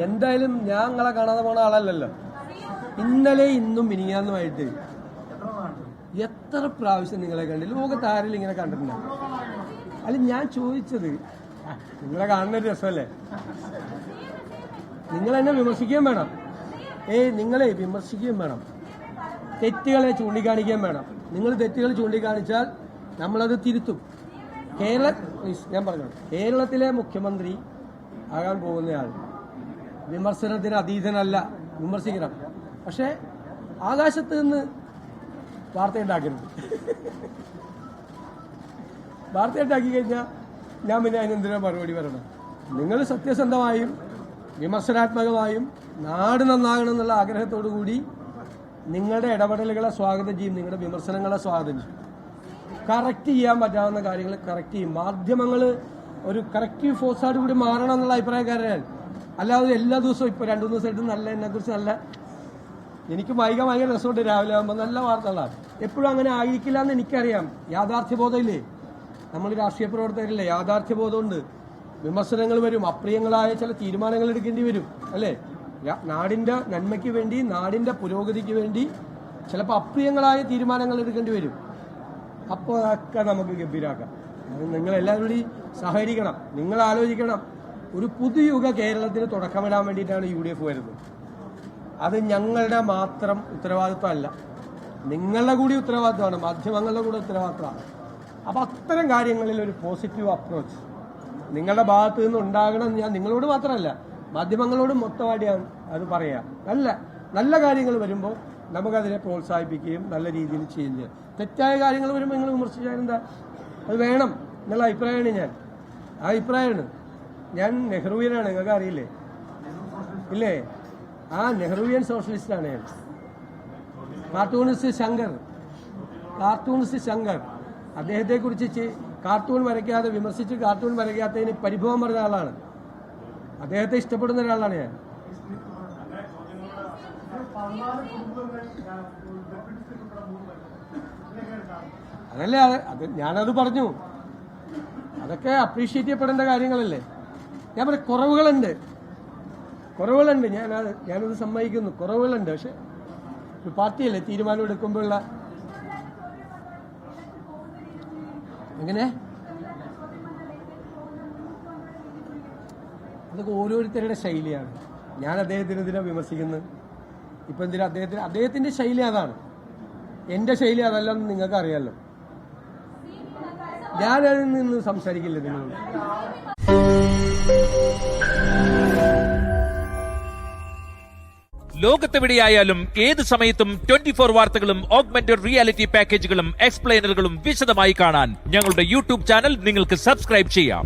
എന്തായാലും ഞാൻ നിങ്ങളെ കാണാതെ പോണ ആളല്ലല്ലോ. ഇന്നലെ ഇന്നും മിനിങ്ങാന്നുമായിട്ട് എത്ര പ്രാവശ്യം നിങ്ങളെ കണ്ട് ലോകത്ത് ആരെങ്കിലും ഇങ്ങനെ കണ്ടിട്ടുണ്ടോ? അല്ല, ഞാൻ ചോദിച്ചത് നിങ്ങളെ കാണുന്നൊരു രസമല്ലേ? നിങ്ങൾ എന്നെ വിമർശിക്കുകയും വേണം. നിങ്ങളെ വിമർശിക്കുകയും വേണം, തെറ്റുകളെ ചൂണ്ടിക്കാണിക്കുകയും വേണം. നിങ്ങൾ തെറ്റുകൾ ചൂണ്ടിക്കാണിച്ചാൽ നമ്മളത് തിരുത്തും. ഞാൻ പറഞ്ഞു, കേരളത്തിലെ മുഖ്യമന്ത്രി ആകാൻ പോകുന്നയാൾ വിമർശനത്തിന് അതീതനല്ല. വിമർശിക്കണം, പക്ഷേ ആകാശത്ത് നിന്ന് വാർത്തയുണ്ടാക്കരുത്. വാർത്തയുണ്ടാക്കി കഴിഞ്ഞാൽ ഞാൻ പിന്നെ അതിനെന്തിനാ മറുപടി പറയണം? നിങ്ങൾ സത്യസന്ധമായും വിമർശനാത്മകമായും നാട് നന്നാകണം എന്നുള്ള ആഗ്രഹത്തോടു കൂടി നിങ്ങളുടെ ഇടപെടലുകളെ സ്വാഗതം ചെയ്യും, നിങ്ങളുടെ വിമർശനങ്ങളെ സ്വാഗതം ചെയ്യും. കറക്റ്റ് ചെയ്യാൻ പറ്റാവുന്ന കാര്യങ്ങൾ കറക്റ്റ് ചെയ്യും. മാധ്യമങ്ങൾ ഒരു കറക്റ്റീവ് ഫോഴ്സായിട്ട് കൂടി മാറണം എന്നുള്ള അഭിപ്രായക്കാരനാണ്. അല്ലാതെ എല്ലാ ദിവസവും ഇപ്പോൾ 2-3 ദിവസമായിട്ട് നല്ല എന്നെക്കുറിച്ച് നല്ല എനിക്ക് ഭയങ്കര രസമുണ്ട്. രാവിലെ ആകുമ്പോൾ നല്ല വാർത്തകളാണ്. എപ്പോഴും അങ്ങനെ ആയിരിക്കില്ല എന്ന് എനിക്കറിയാം. യാഥാർത്ഥ്യബോധമില്ലേ? നമ്മൾ രാഷ്ട്രീയ പ്രവർത്തകരില്ലേ, യാഥാർത്ഥ്യബോധമുണ്ട്. വിമർശനങ്ങൾ വരും, അപ്രിയങ്ങളായ ചില തീരുമാനങ്ങൾ എടുക്കേണ്ടി വരും, അല്ലേ? നാടിന്റെ നന്മയ്ക്ക് വേണ്ടി, നാടിന്റെ പുരോഗതിക്ക് വേണ്ടി ചിലപ്പോൾ അപ്രിയങ്ങളായ തീരുമാനങ്ങൾ എടുക്കേണ്ടി വരും. അപ്പോൾ അതൊക്കെ നമുക്ക് ഗംഭീരാക്കാം. നിങ്ങളെല്ലാവരും കൂടി സഹകരിക്കണം. നിങ്ങൾ ആലോചിക്കണം, ഒരു പുതുയുഗ കേരളത്തിന് തുടക്കമിടാൻ വേണ്ടിയിട്ടാണ് UDF വരുന്നത്. അത് ഞങ്ങളുടെ മാത്രം ഉത്തരവാദിത്വമല്ല, നിങ്ങളുടെ കൂടി ഉത്തരവാദിത്വമാണ്, മാധ്യമങ്ങളുടെ കൂടെ ഉത്തരവാദിത്വമാണ്. അപ്പം അത്തരം കാര്യങ്ങളിൽ ഒരു പോസിറ്റീവ് അപ്രോച്ച് നിങ്ങളുടെ ഭാഗത്ത് നിന്ന് ഉണ്ടാകണം. ഞാൻ നിങ്ങളോട് മാത്രമല്ല, മാധ്യമങ്ങളോട് മൊത്തമായിട്ട് ഞാൻ അത് പറയാം. നല്ല കാര്യങ്ങൾ വരുമ്പോൾ നമുക്കതിനെ പ്രോത്സാഹിപ്പിക്കുകയും നല്ല രീതിയിൽ ചെയ്യുകയും ചെയ്യാം. തെറ്റായ കാര്യങ്ങൾ വരുമ്പോൾ നിങ്ങൾ വിമർശിച്ചാൽ എന്താ, അത് വേണം എന്നുള്ള അഭിപ്രായമാണ് ആ അഭിപ്രായമാണ്. ഞാൻ നെഹ്റുവിയനാണ്, നിങ്ങൾക്ക് അറിയില്ലേ? ഇല്ലേ? നെഹ്റുവിയൻ സോഷ്യലിസ്റ്റാണ് ഞാൻ. കാർട്ടൂണിസ്റ്റ് ശങ്കർ അദ്ദേഹത്തെക്കുറിച്ച് കാർട്ടൂൺ വരയ്ക്കാതെ വിമർശിച്ച് കാർട്ടൂൺ വരയ്ക്കാത്തതിന് പരിഭവം പറഞ്ഞ ആളാണ്. അദ്ദേഹത്തെ ഇഷ്ടപ്പെടുന്ന ഒരാളാണ് ഞാൻ. അതല്ലേ, ഞാനത് പറഞ്ഞു. അതൊക്കെ അപ്രീഷിയേറ്റ് ചെയ്യപ്പെടേണ്ട കാര്യങ്ങളല്ലേ. ഞാൻ പറയാം, കുറവുകളുണ്ട്. ഞാനത് സമ്മതിക്കുന്നു, കുറവുകളുണ്ട്. പക്ഷെ ഒരു പാർട്ടിയല്ലേ തീരുമാനം എടുക്കുമ്പോഴുള്ള എങ്ങനെ അതൊക്കെ ഓരോരുത്തരുടെ ശൈലിയാണ്. ഞാൻ അദ്ദേഹത്തിനെതിരെ വിമർശിക്കുന്നത് ഇപ്പം എന്തിനാ? അദ്ദേഹത്തിന്റെ ശൈലി അതാണ്, എന്റെ ശൈലി അതല്ലെന്ന് നിങ്ങൾക്ക് അറിയാമല്ലോ. ഞാനതിൽ നിന്ന് സംസാരിക്കില്ല നിങ്ങളോട്. ലോകത്തെവിടെയായാലും ഏത് സമയത്തും 24 വാർത്തകളും ഓഗ്മെന്റഡ് റിയാലിറ്റി പാക്കേജുകളും എക്സ്പ്ലെയിനറുകളും വിശദമായി കാണാൻ ഞങ്ങളുടെ YouTube ചാനൽ നിങ്ങൾക്ക് സബ്സ്ക്രൈബ് ചെയ്യാം.